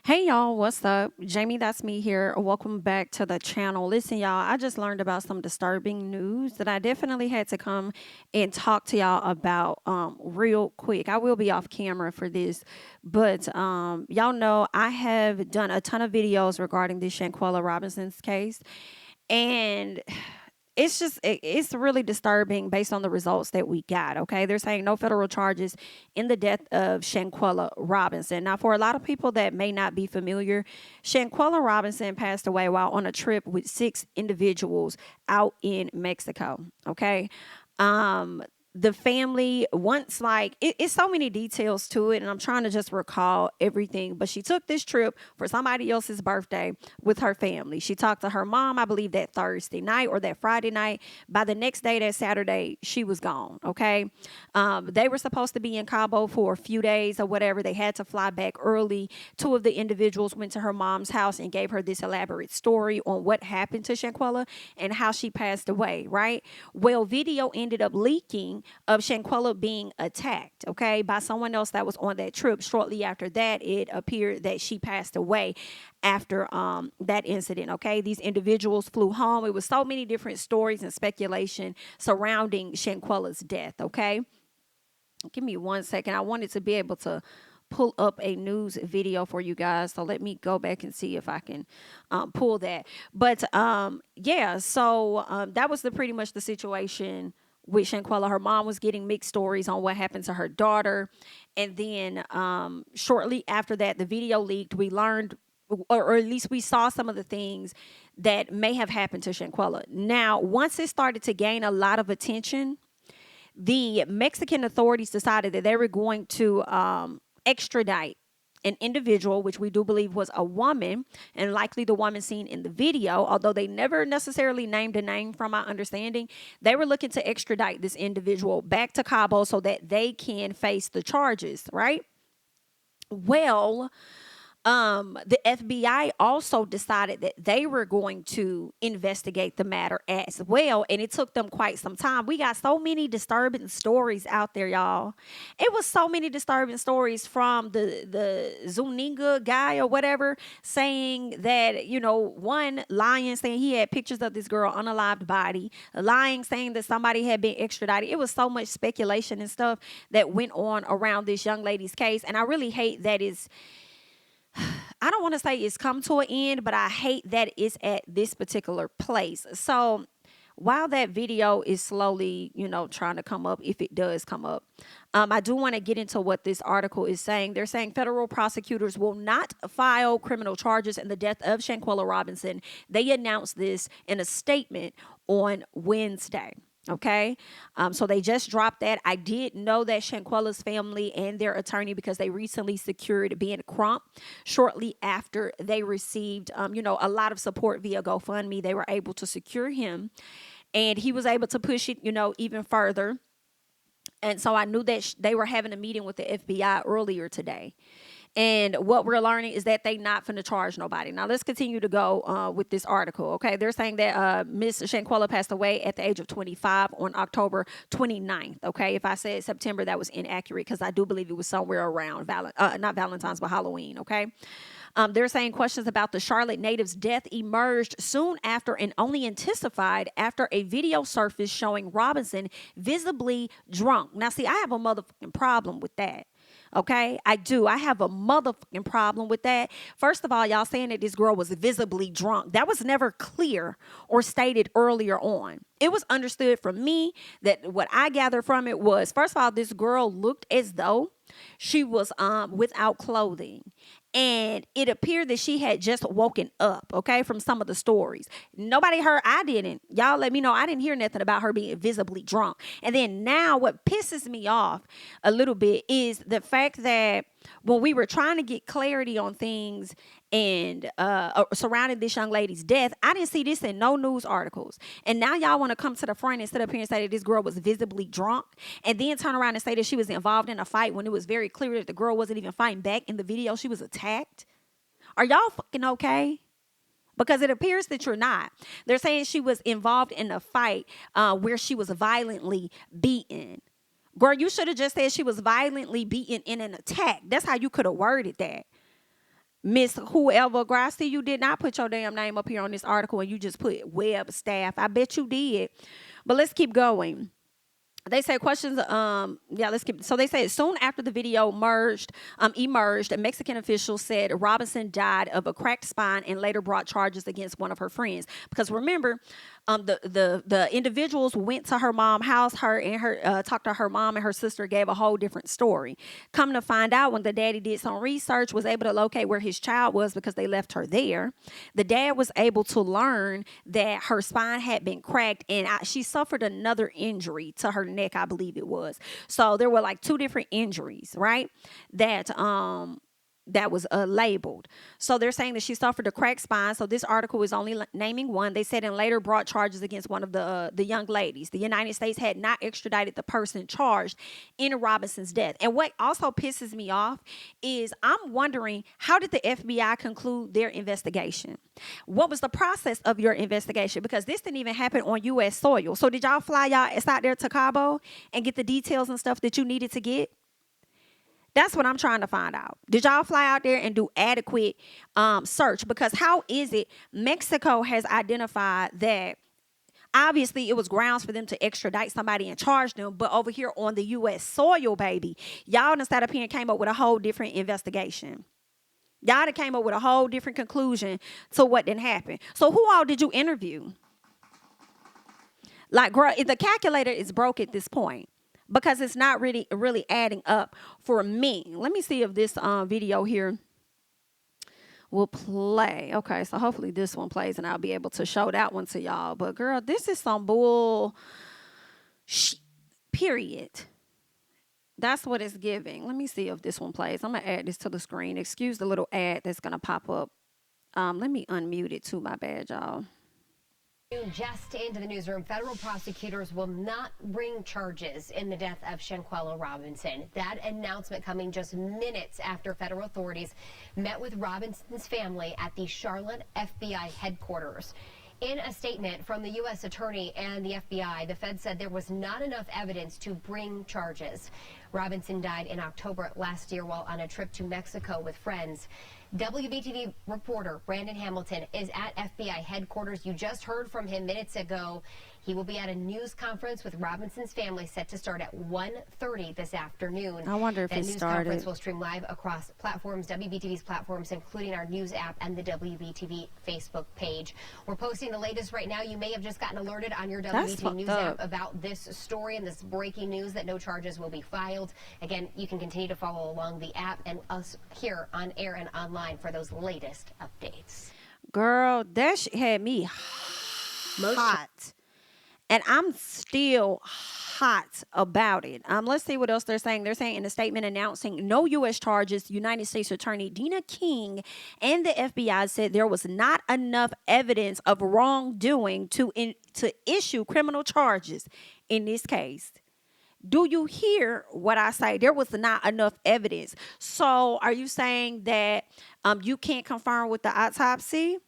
Hey y'all, what's up? Jamie, that's me here. Welcome back to the channel. Listen, y'all, I just learned about some disturbing news that I definitely had to come and talk to y'all about real quick. I will be off camera for this, but y'all know I have done a ton of videos regarding this Shanquella Robinson's case, and it's really disturbing based on the results that we got. Okay, they're saying no federal charges in the death of Shanquella Robinson. Now, for a lot of people that may not be familiar, Shanquella Robinson passed away while on a trip with six individuals out in Mexico. Okay, um the family once, like, it's so many details to it, and I'm trying to just recall everything, but she took this trip for somebody else's birthday with her family. She talked to her mom, I believe, that Thursday night or that Friday night. By the next day, that Saturday, she was gone. Okay, they were supposed to be in Cabo for a few days or whatever. They had to fly back early. Two of the individuals went to her mom's house and gave her this elaborate story on what happened to Shanquella and how she passed away, right? Well, video ended up leaking of Shanquella being attacked, okay, by someone else that was on that trip. Shortly after that, it appeared that she passed away after that incident. Okay, these individuals flew home. It was so many different stories and speculation surrounding Shanquella's death. Okay, give me 1 second. I wanted to be able to pull up a news video for you guys, so let me go back and see if I can pull that. But yeah, so that was pretty much the situation with Shanquella. Her mom was getting mixed stories on what happened to her daughter, and then shortly after that, the video leaked. We learned, or at least we saw, some of the things that may have happened to Shanquella. Now, once it started to gain a lot of attention, the Mexican authorities decided that they were going to extradite an individual, which we do believe was a woman, and likely the woman seen in the video, although they never necessarily named a name from my understanding. They were looking to extradite this individual back to Cabo so that they can face the charges, right? Well, the FBI also decided that they were going to investigate the matter as well, and it took them quite some time. We got so many disturbing stories out there, y'all. It was so many disturbing stories, from the Zuniga guy or whatever saying that, one lying, saying he had pictures of this girl unalived body, lying, saying that somebody had been extradited. It was so much speculation and stuff that went on around this young lady's case, and I really hate that I don't want to say it's come to an end, but I hate that it's at this particular place. So while that video is slowly, trying to come up, if it does come up, I do want to get into what this article is saying. They're saying federal prosecutors will not file criminal charges in the death of Shanquella Robinson. They announced this in a statement on Wednesday. Okay, so they just dropped that. I did know that Shanquella's family and their attorney, because they recently secured Ben Crump shortly after they received, a lot of support via GoFundMe. They were able to secure him, and he was able to push it, even further. And so I knew that they were having a meeting with the FBI earlier today. And what we're learning is that they not finna charge nobody. Now, let's continue to go with this article, okay? They're saying that Miss Shanquella passed away at the age of 25 on October 29th, okay? If I said September, that was inaccurate, because I do believe it was somewhere around, not Valentine's, but Halloween, okay? They're saying questions about the Charlotte native's death emerged soon after and only intensified after a video surfaced showing Robinson visibly drunk. Now, see, I have a motherfucking problem with that. Okay, I do. I have a motherfucking problem with that. First of all, y'all saying that this girl was visibly drunk. That was never clear or stated earlier on. It was understood from me that what I gathered from it was, first of all, this girl looked as though she was without clothing. And it appeared that she had just woken up, okay, from some of the stories. Nobody heard, I didn't. Y'all let me know. I didn't hear nothing about her being visibly drunk. And then now what pisses me off a little bit is the fact that when we were trying to get clarity on things and surrounding this young lady's death, I didn't see this in no news articles. And now y'all want to come to the front and sit up here and say that this girl was visibly drunk, and then turn around and say that she was involved in a fight when it was very clear that the girl wasn't even fighting back. In the video, she was attacked. Are y'all fucking okay? Because it appears that you're not. They're saying she was involved in a fight where she was violently beaten. Girl, you should have just said she was violently beaten in an attack. That's how you could have worded that. Miss whoever, Gracie, you did not put your damn name up here on this article and you just put web staff. I bet you did. But let's keep going. They say questions. Let's keep. So they say soon after the video emerged, a Mexican official said Robinson died of a cracked spine and later brought charges against one of her friends. Because remember, the individuals went to her mom's house. Talked to her mom, and her sister gave a whole different story. Come to find out, when the daddy did some research, was able to locate where his child was because they left her there. The dad was able to learn that her spine had been cracked, and she suffered another injury to her neck, I believe it was. So there were like two different injuries, right? That was labeled. So they're saying that she suffered a cracked spine. So this article is only naming one. They said and later brought charges against one of the young ladies. The United States had not extradited the person charged in Robinson's death. And what also pisses me off is I'm wondering, how did the FBI conclude their investigation? What was the process of your investigation? Because this didn't even happen on U.S. soil. So did y'all fly y'all ass out there to Cabo and get the details and stuff that you needed to get? That's what I'm trying to find out. Did y'all fly out there and do adequate search? Because how is it Mexico has identified that obviously it was grounds for them to extradite somebody and charge them, but over here on the U.S. soil, baby, y'all done sat up here and came up with a whole different investigation. Y'all done came up with a whole different conclusion to what didn't happen. So who all did you interview? Like, girl, the calculator is broke at this point, because it's not really adding up for me. Let me see if this video here will play. Okay, so hopefully this one plays and I'll be able to show that one to y'all. But girl, this is some bull period. That's what it's giving. Let me see if this one plays. I'm going to add this to the screen. Excuse the little ad that's going to pop up. Let me unmute it too. My bad, y'all. Just into the newsroom, federal prosecutors will not bring charges in the death of Shanquella Robinson. That announcement coming just minutes after federal authorities met with Robinson's family at the Charlotte FBI headquarters. In a statement from the U.S. Attorney and the FBI, the Fed said there was not enough evidence to bring charges. Robinson died in October last year while on a trip to Mexico with friends. WBTV reporter Brandon Hamilton is at FBI headquarters. You just heard from him minutes ago. He will be at a news conference with Robinson's family set to start at 1:30 this afternoon. I wonder if that it news started. Conference will stream live across platforms, WBTV's platforms, including our news app and the WBTV Facebook page. We're posting the latest right now. You may have just gotten alerted on your WBTV news app about this story and this breaking news that no charges will be filed. Again, you can continue to follow along the app and us here on air and online for those latest updates. Girl, that shit had me hot. And I'm still hot about it. Let's see what else they're saying. They're saying in a statement announcing no U.S. charges, United States Attorney Dina King and the FBI said there was not enough evidence of wrongdoing to issue criminal charges in this case. Do you hear what I say? There was not enough evidence. So are you saying that you can't confirm with the autopsy?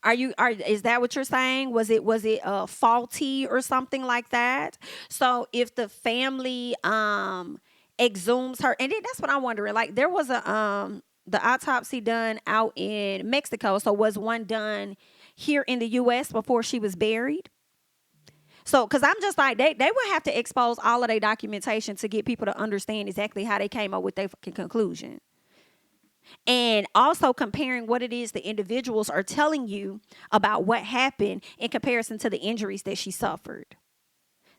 Is that what you're saying? Was it faulty or something like that? So if the family exhumes her, and that's what I'm wondering. Like, there was the autopsy done out in Mexico. So was one done here in the U.S. before she was buried? So, because I'm just like, they would have to expose all of their documentation to get people to understand exactly how they came up with their conclusion. And also comparing what it is the individuals are telling you about what happened in comparison to the injuries that she suffered.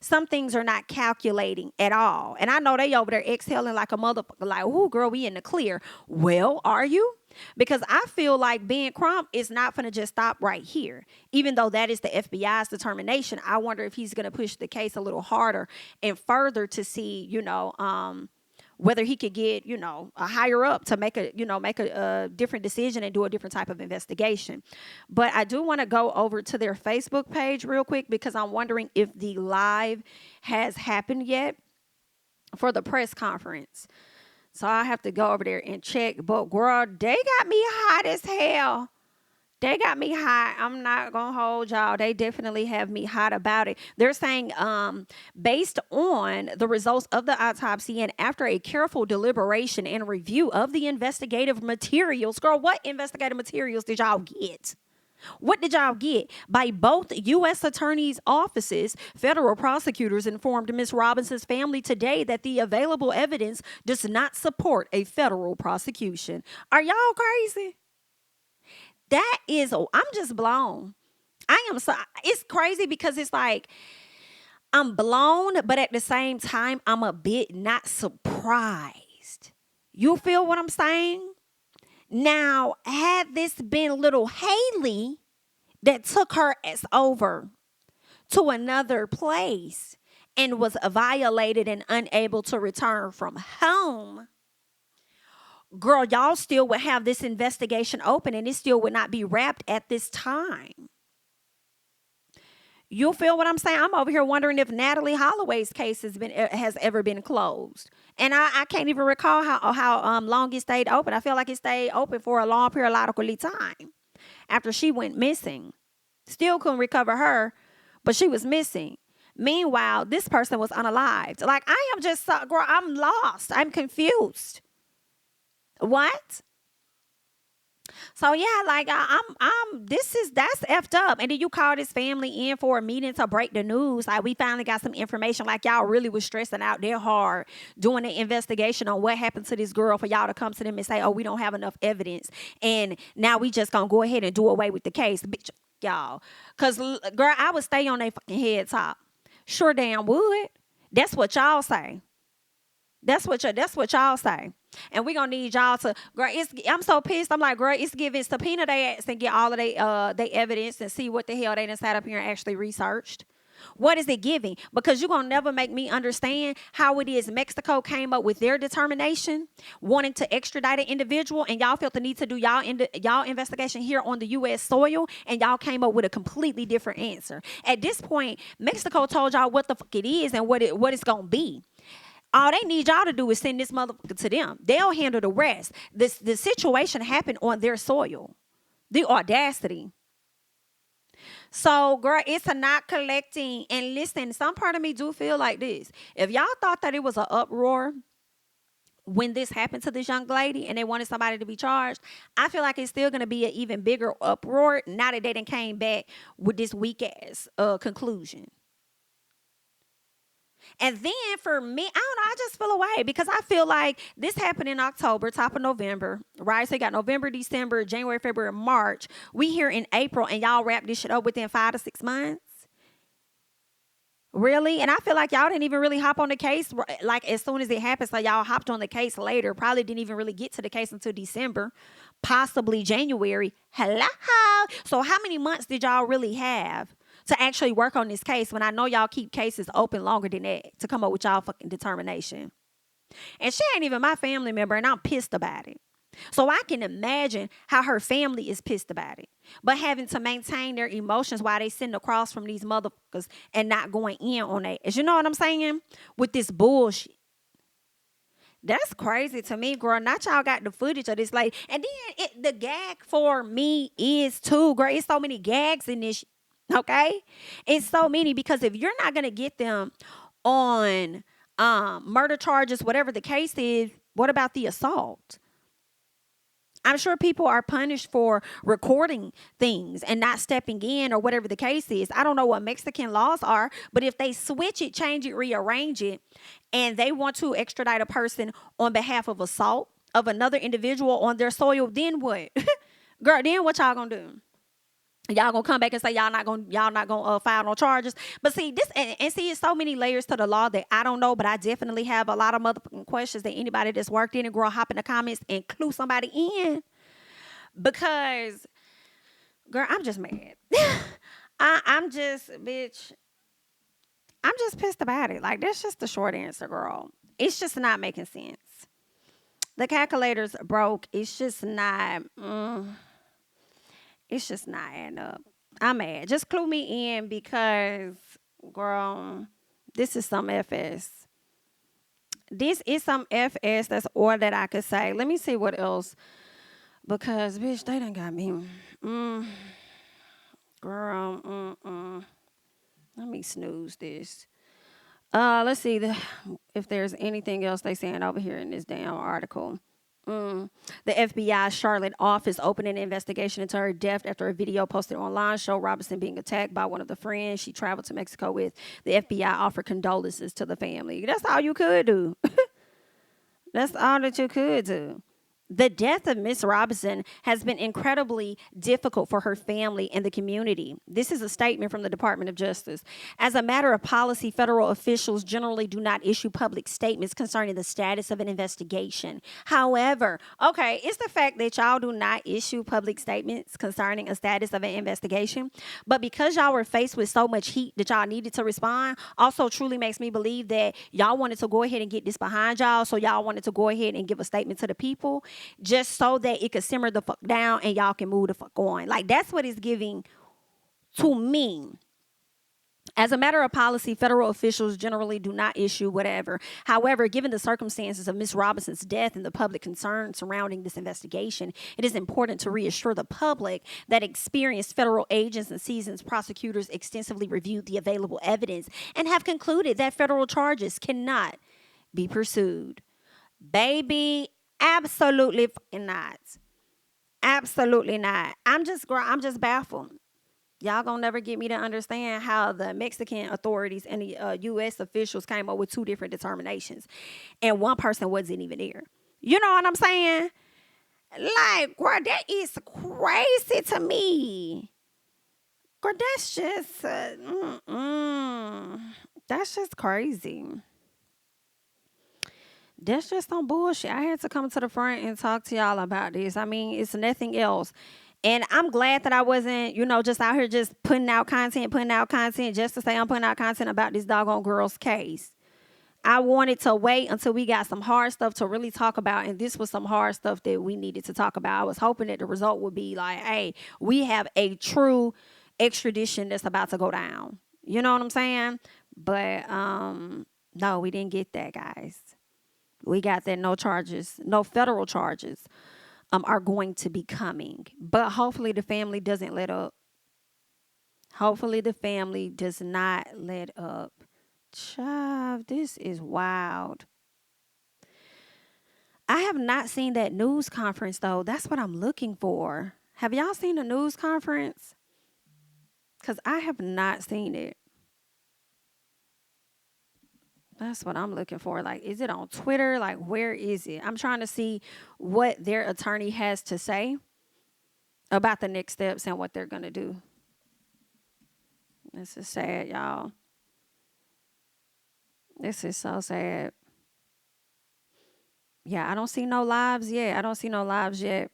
Some things are not calculating at all. And I know they over there exhaling like a motherfucker, like, ooh, girl, we in the clear. Well, are you? Because I feel like Ben Crump is not going to just stop right here. Even though that is the FBI's determination, I wonder if he's going to push the case a little harder and further to see, whether he could get, a higher up to make a different decision and do a different type of investigation. But I do want to go over to their Facebook page real quick because I'm wondering if the live has happened yet for the press conference. So I have to go over there and check. But girl, they got me hot as hell. They got me hot. I'm not gonna hold y'all. They definitely have me hot about it. They're saying, based on the results of the autopsy and after a careful deliberation and review of the investigative materials, girl, what investigative materials did y'all get? What did y'all get? By both U.S. attorneys' offices, federal prosecutors informed Ms. Robinson's family today that the available evidence does not support a federal prosecution. Are y'all crazy? That is, oh, I'm just blown. I am so, it's crazy because it's like, I'm blown, but at the same time, I'm a bit not surprised. You feel what I'm saying? Now, had this been little Haley that took her ass over to another place and was violated and unable to return from home, girl, y'all still would have this investigation open and it still would not be wrapped at this time. You feel what I'm saying? I'm over here wondering if Natalie Holloway's case has ever been closed. And I can't even recall how long it stayed open. I feel like it stayed open for a long periodically time after she went missing. Still couldn't recover her, but she was missing. Meanwhile, this person was unalived. Like, I am just, girl, I'm lost. I'm confused. What? So yeah, like that's effed up. And then you call this family in for a meeting to break the news. Like, we finally got some information. Like, y'all really was stressing out there hard doing the investigation on what happened to this girl for y'all to come to them and say, oh, we don't have enough evidence. And now we just gonna go ahead and do away with the case. Bitch, y'all. Cause girl, I would stay on their fucking head top. Sure damn would. That's what y'all say. That's what y'all say. And we gonna need y'all to, girl, I'm so pissed. I'm like, girl, it's giving subpoena they ass and get all of they evidence and see what the hell they done sat up here and actually researched. What is it giving? Because you're gonna never make me understand how it is Mexico came up with their determination, wanting to extradite an individual, and y'all felt the need to do y'all investigation here on the U.S. soil, and y'all came up with a completely different answer. At this point, Mexico told y'all what the fuck it is and what it's gonna be. All they need y'all to do is send this motherfucker to them. They'll handle the rest. The situation happened on their soil. The audacity. So, girl, it's a not collecting. And listen, some part of me do feel like this. If y'all thought that it was an uproar when this happened to this young lady and they wanted somebody to be charged, I feel like it's still going to be an even bigger uproar now that they done came back with this weak ass conclusion. And then for me, I don't know, I just feel away because I feel like this happened in October, top of November, right? So you got November, December, January, February, March. We here in April and y'all wrap this shit up within 5 to 6 months. Really? And I feel like y'all didn't even really hop on the case like as soon as it happened. So y'all hopped on the case later. Probably didn't even really get to the case until December, possibly January. Hello. So how many months did y'all really have to actually work on this case when I know y'all keep cases open longer than that to come up with y'all fucking determination? And she ain't even my family member, and I'm pissed about it. So I can imagine how her family is pissed about it. But having to maintain their emotions while they sitting across from these motherfuckers and not going in on that. You know what I'm saying? With this bullshit. That's crazy to me, girl. Not y'all got the footage of this lady. And then the gag for me is too, girl. It's so many gags in this. Okay? It's so many because if you're not going to get them on murder charges, whatever the case is, what about the assault? I'm sure people are punished for recording things and not stepping in or whatever the case is. I don't know what Mexican laws are, but if they switch it, change it, rearrange it, and they want to extradite a person on behalf of assault of another individual on their soil, then what? Girl, then what y'all gonna do? Y'all gonna come back and say y'all not gonna file no charges. But see this and see, it's so many layers to the law that I don't know, but I definitely have a lot of motherfucking questions that anybody that's worked in it, girl, hop in the comments and clue somebody in. Because girl, I'm just mad. I'm just pissed about it. Like, that's just the short answer, girl. It's just not making sense. The calculator's broke. It's just not it's just not adding up. I'm mad. Just clue me in because, girl, this is some FS. This is some FS. That's all that I could say. Let me see what else. because bitch, they done got me. Mm, girl, let me snooze this. Let's see if there's anything else they saying over here in this damn article. Mm. The FBI Charlotte office opened an investigation into her death after a video posted online showed Robinson being attacked by one of the friends she traveled to Mexico with. The FBI offered condolences to the family. That's all you could do. That's all that you could do. The death of Miss Robinson has been incredibly difficult for her family and the community. This is a statement from the Department of Justice. As a matter of policy, federal officials generally do not issue public statements concerning the status of an investigation. However, okay, it's the fact that y'all do not issue public statements concerning a status of an investigation, but because y'all were faced with so much heat that y'all needed to respond, also truly makes me believe that y'all wanted to go ahead and get this behind y'all, so y'all wanted to go ahead and give a statement to the people just so that it could simmer the fuck down and y'all can move the fuck on. Like, that's what it's giving to me. As a matter of policy, federal officials generally do not issue whatever. However, given the circumstances of Ms. Robinson's death and the public concern surrounding this investigation, it is important to reassure the public that experienced federal agents and seasoned prosecutors extensively reviewed the available evidence and have concluded that federal charges cannot be pursued. Baby, absolutely fucking not. Absolutely not. I'm just baffled. Y'all gonna never get me to understand how the Mexican authorities and the U.S. officials came up with two different determinations, and one person wasn't even there. You know what I'm saying? Like, girl, that is crazy to me. Girl, that's just crazy. That's just some bullshit. I had to come to the front and talk to y'all about this. I mean, it's nothing else. And I'm glad that I wasn't, just out here just putting out content just to say I'm putting out content about this doggone girl's case. I wanted to wait until we got some hard stuff to really talk about. And this was some hard stuff that we needed to talk about. I was hoping that the result would be like, hey, we have a true extradition that's about to go down. You know what I'm saying? But no, we didn't get that, guys. We got that no charges, no federal charges are going to be coming. But hopefully the family doesn't let up. Hopefully the family does not let up. Child, this is wild. I have not seen that news conference though. That's what I'm looking for. Have y'all seen the news conference? Because I have not seen it. That's what I'm looking for. Like, is it on Twitter? Like, where is it? I'm trying to see what their attorney has to say about the next steps and what they're going to do. This is sad, y'all. This is so sad. Yeah, I don't see no lives yet. I don't see no lives yet.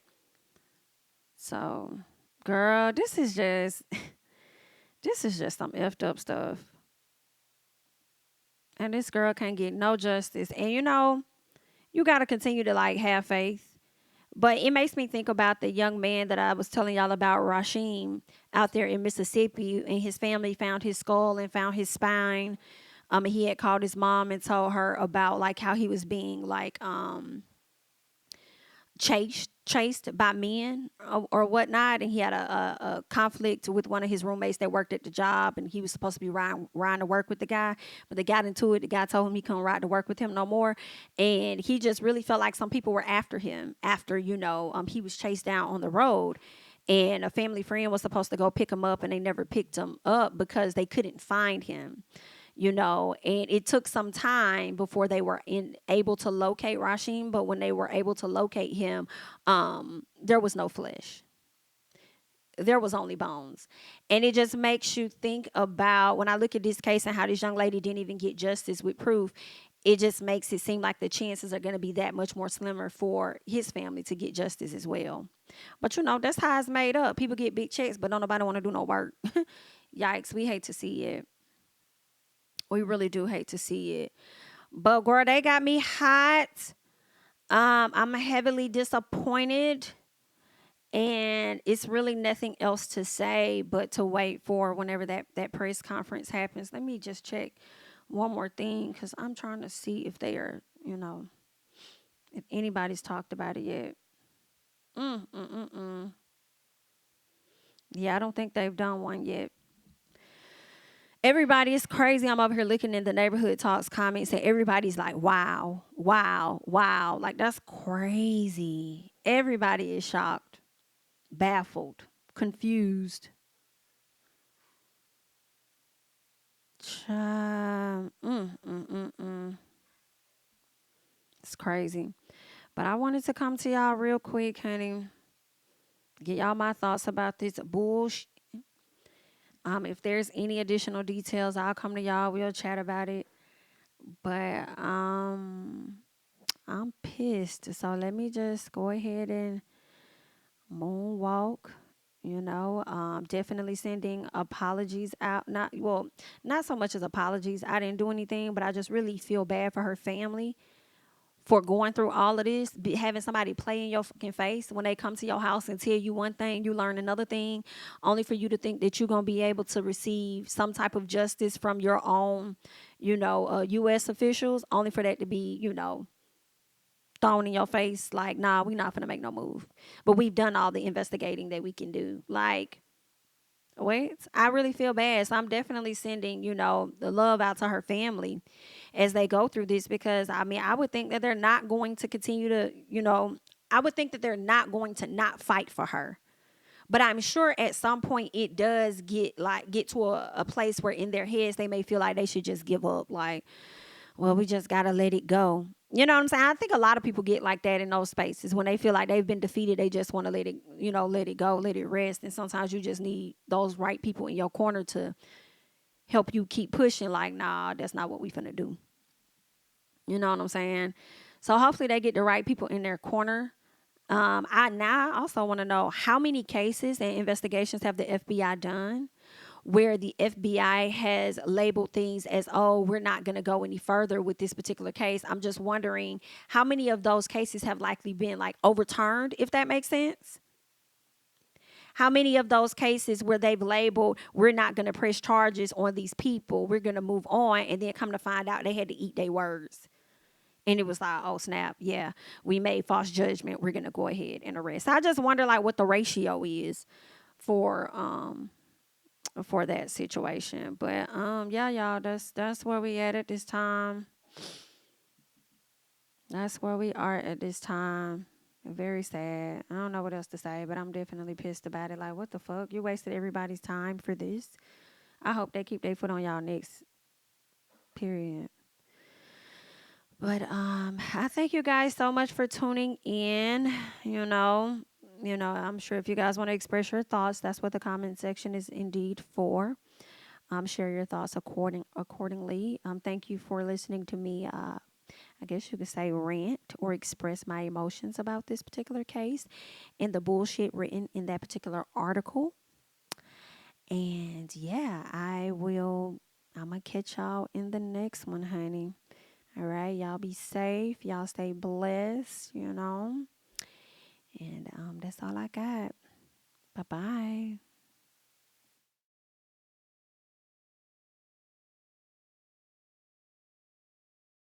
So, girl, this is just this is just some effed up stuff. And this girl can't get no justice. And you got to continue to like have faith. But it makes me think about the young man that I was telling y'all about, Rasheed, out there in Mississippi, and his family found his skull and found his spine. He had called his mom and told her about like how he was being like chased by men or whatnot, and he had a conflict with one of his roommates that worked at the job, and he was supposed to be riding to work with the guy, but they got into it. The guy told him he couldn't ride to work with him no more, and he just really felt like some people were after him after he was chased down on the road. And a family friend was supposed to go pick him up, and they never picked him up because they couldn't find him. And it took some time before they were able to locate Rasheed. But when they were able to locate him, there was no flesh. There was only bones. And it just makes you think about, when I look at this case and how this young lady didn't even get justice with proof, it just makes it seem like the chances are going to be that much more slimmer for his family to get justice as well. But that's how it's made up. People get big checks, but don't nobody want to do no work. Yikes, we hate to see it. We really do hate to see it. But girl, they got me hot. I'm heavily disappointed. And it's really nothing else to say but to wait for whenever that press conference happens. Let me just check one more thing because I'm trying to see if they are, if anybody's talked about it yet. Mm, mm, mm, mm. Yeah, I don't think they've done one yet. Everybody is crazy. I'm over here looking in the neighborhood talks comments and everybody's like, wow, wow, wow. Like, that's crazy. Everybody is shocked, baffled, confused. Mm. It's crazy. But I wanted to come to y'all real quick, honey. Get y'all my thoughts about this bullshit. If there's any additional details, I'll come to y'all. We'll chat about it. But I'm pissed. So let me just go ahead and moonwalk. Definitely sending apologies out. Not so much as apologies. I didn't do anything, but I just really feel bad for her family for going through all of this, having somebody play in your fucking face when they come to your house and tell you one thing, you learn another thing, only for you to think that you're going to be able to receive some type of justice from your own, U.S. officials, only for that to be, thrown in your face like, nah, we're not going to make no move. But we've done all the investigating that we can do. Like, wait, I really feel bad. So I'm definitely sending, the love out to her family as they go through this because I would think that they're not going to continue to, I would think that they're not going to not fight for her. But I'm sure at some point it does get to a place where in their heads they may feel like they should just give up. Like, well, we just gotta let it go. You know what I'm saying? I think a lot of people get like that in those spaces when they feel like they've been defeated. They just want to let it go, let it rest. And sometimes you just need those right people in your corner to help you keep pushing. Like, nah, that's not what we finna do. You know what I'm saying? So hopefully they get the right people in their corner. I also want to know how many cases and investigations have the FBI done where the FBI has labeled things as, oh, we're not going to go any further with this particular case. I'm just wondering how many of those cases have likely been like overturned, if that makes sense. How many of those cases where they've labeled, we're not going to press charges on these people, we're going to move on, and then come to find out they had to eat their words. And it was like, oh snap, yeah, we made false judgment. We're gonna go ahead and arrest. I just wonder like what the ratio is for that situation. But yeah, y'all, that's where we at this time. That's where we are at this time. Very sad. I don't know what else to say, but I'm definitely pissed about it. Like, what the fuck? You wasted everybody's time for this. I hope they keep their foot on y'all next. Period. But I thank you guys so much for tuning in. You know, I'm sure if you guys want to express your thoughts, that's what the comment section is indeed for. Share your thoughts accordingly. Thank you for listening to me. I guess you could say rant or express my emotions about this particular case and the bullshit written in that particular article. And yeah, I'm gonna catch y'all in the next one, honey. All right, y'all be safe. Y'all stay blessed. And that's all I got. Bye bye.